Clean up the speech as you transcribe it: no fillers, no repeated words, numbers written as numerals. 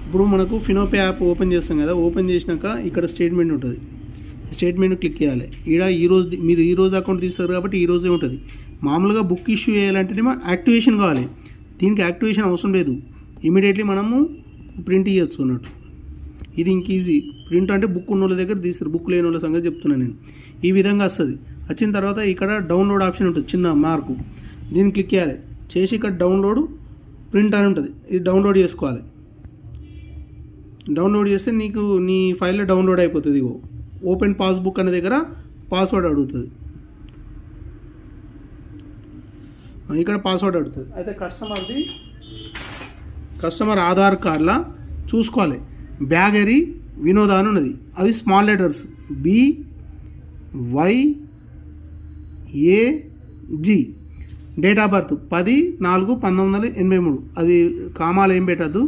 ఇప్పుడు మనకు ఫినోపే app open చేస్తాం కదా, ఓపెన్ చేసినాక ఇక్కడ స్టేట్మెంట్ ఉంటుంది. స్టేట్మెంట్ క్లిక్ చేయాలి. ఈడ ఈరోజు మీరు ఈరోజు అకౌంట్ తీస్తారు కాబట్టి ఈరోజే ఉంటుంది. మామూలుగా బుక్ ఇష్యూ చేయాలంటే యాక్టివేషన్ కావాలి. దీనికి యాక్టివేషన్ అవసరం లేదు, ఇమీడియట్లీ మనము ప్రింట్ ఇవ్వచ్చు అన్నట్టు. ఇది ఇంక ఈజీ. ప్రింట్ అంటే బుక్ ఉన్న వాళ్ళ దగ్గర తీస్తారు, బుక్ లేని వాళ్ళ సంగతి చెప్తున్నాను నేను. ఈ విధంగా వస్తుంది. వచ్చిన తర్వాత ఇక్కడ డౌన్లోడ్ ఆప్షన్ ఉంటుంది, చిన్న మార్కు, దీన్ని క్లిక్ చేయాలి. చేసి ఇక్కడ డౌన్లోడ్ ప్రింట్ అని ఉంటుంది, ఇది డౌన్లోడ్ చేసుకోవాలి. డౌన్లోడ్ చేస్తే నీకు నీ ఫైల్లో డౌన్లోడ్ అయిపోతుంది. ఇగో ఓపెన్ పాస్బుక్ అనే దగ్గర పాస్వర్డ్ అడుగుతుంది. ఇక్కడ పాస్వర్డ్ అడుగుతుంది. అయితే కస్టమర్ ఆధార్ కార్డులా చూసుకోవాలి. బ్యాగరీ వినోద అని ఉన్నది, అవి small letters BYAG. Date of birth 10/4/1983. అది కామాలు ఏం పెట్టద్దు,